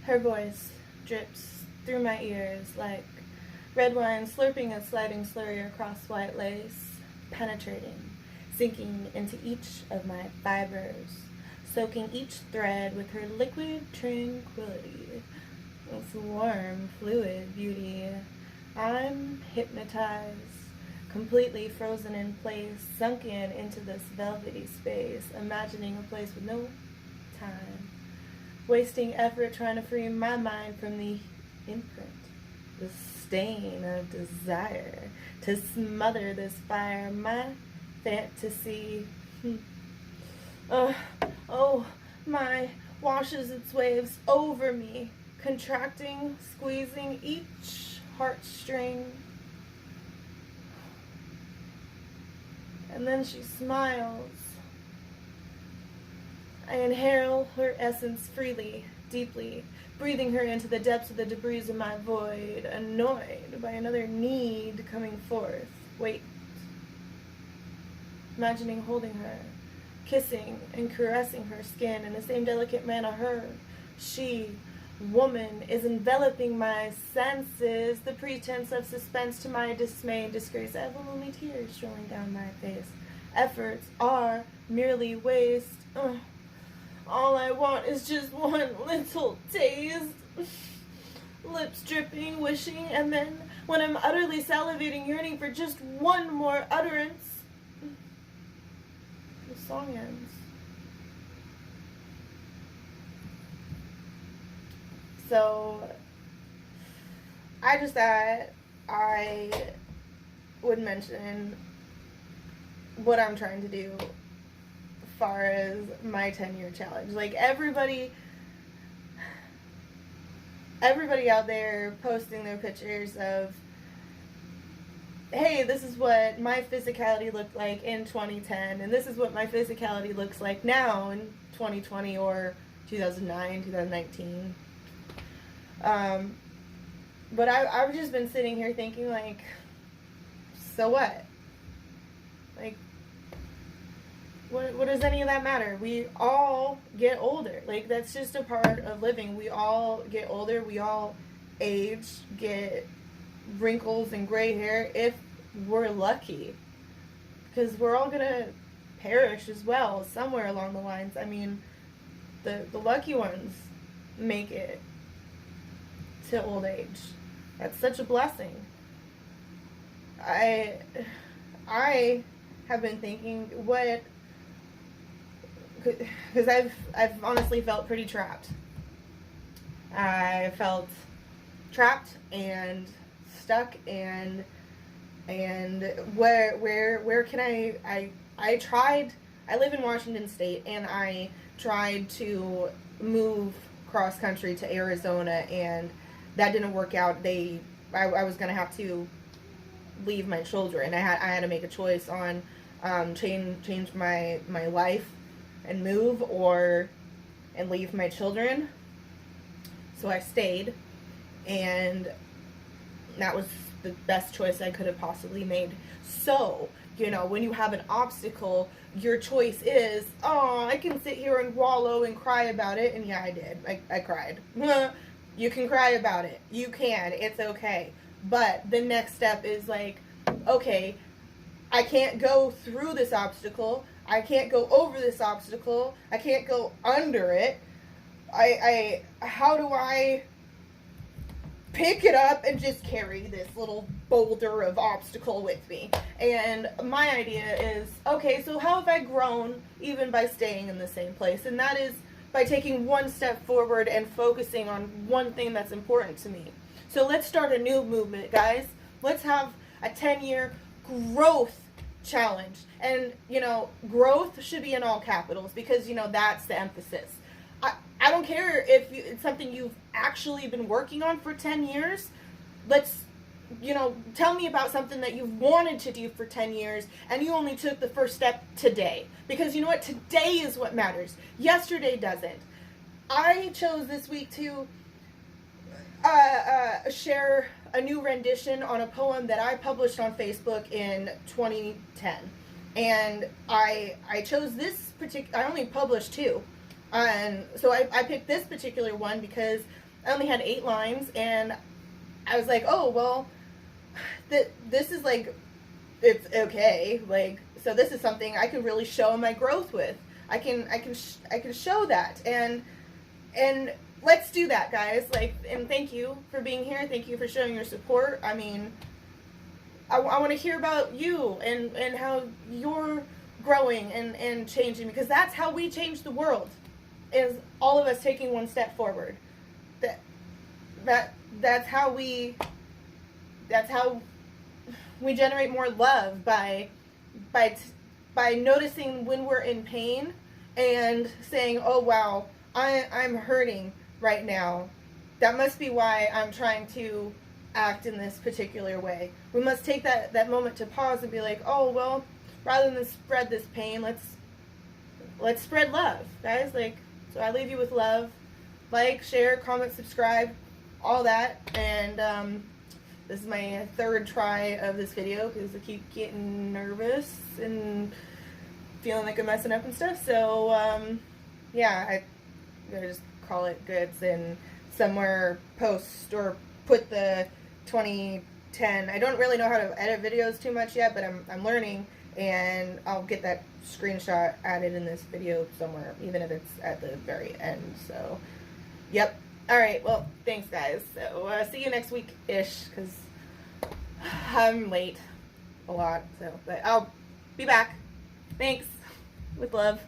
Her voice drips through my ears like red wine slurping a sliding slurry across white lace, penetrating, sinking into each of my fibers, soaking each thread with her liquid tranquility. It's warm, fluid beauty. I'm hypnotized, completely frozen in place, sunken into this velvety space, imagining a place with no time, wasting effort trying to free my mind from the imprint, the stain of desire, to smother this fire, my fantasy. Oh, my washes its waves over me, contracting, squeezing each heartstring. And then she smiles. I inhale her essence freely, deeply, breathing her into the depths of the debris of my void, annoyed by another need coming forth. Wait. Imagining holding her, kissing and caressing her skin in the same delicate manner her, she, woman, is enveloping my senses, the pretense of suspense to my dismay and disgrace. I have only tears rolling down my face. Efforts are merely waste. All I want is just one little taste. Lips dripping, wishing, and then when I'm utterly salivating, yearning for just one more utterance, the song ends. So I just thought I would mention what I'm trying to do as far as my 10-year challenge. Like everybody out there posting their pictures of, hey, this is what my physicality looked like in 2010, and this is what my physicality looks like now in 2020 or 2009, 2019. But I've just been sitting here thinking, like, so what? Like, what does any of that matter? We all get older. Like, that's just a part of living. We all get older. We all age, get wrinkles and gray hair if we're lucky. Because we're all going to perish as well somewhere along the lines. I mean, the lucky ones make it to old age. That's such a blessing. I have been thinking what, because I've honestly felt pretty trapped. I felt trapped and stuck and where can I tried. I live in Washington State, and I tried to move cross country to Arizona, and that didn't work out. I was gonna have to leave my children. I had to make a choice on change my life and move, and leave my children. So I stayed, and that was the best choice I could have possibly made. So, when you have an obstacle, your choice is, I can sit here and wallow and cry about it. And yeah, I did. I cried. You can cry about it. You can. It's okay. But the next step is like, okay, I can't go through this obstacle. I can't go over this obstacle. I can't go under it. How do I pick it up and just carry this little boulder of obstacle with me? And my idea is, okay, so how have I grown even by staying in the same place? And that is by taking one step forward and focusing on one thing that's important to me. So let's start a new movement, guys. Let's have a 10-year growth challenge. And, growth should be in all capitals because, that's the emphasis. I don't care if it's something you've actually been working on for 10 years. Let's, tell me about something that you've wanted to do for 10 years and you only took the first step today. Because you know what? Today is what matters. Yesterday doesn't. I chose this week to share a new rendition on a poem that I published on Facebook in 2010. And I chose this particular, I only published two. So I picked this particular one because I only had 8 lines, and I was like, oh, well, this is like, it's okay. Like, so this is something I can really show my growth with. I can show that, and let's do that, guys. Like, and thank you for being here. Thank you for showing your support. I mean, I want to hear about you and how you're growing and changing, because that's how we change the world, is all of us taking one step forward. That's how we generate more love, by noticing when we're in pain and saying, oh wow, I'm hurting right now. That must be why I'm trying to act in this particular way. We must take that moment to pause and be like, oh well, rather than spread this pain, let's spread love, guys. Like, so I leave you with love. Like, share, comment, subscribe, all that. And this is my 3rd try of this video, because I keep getting nervous and feeling like I'm messing up and stuff. So yeah, I gotta just call it goods, and somewhere post or put the 2010. I don't really know how to edit videos too much yet, but I'm learning, and I'll get that screenshot added in this video somewhere, even if it's at the very end. So, yep. All right. Well, thanks, guys. So, see you next week-ish, because I'm late a lot. So, but I'll be back. Thanks. With love.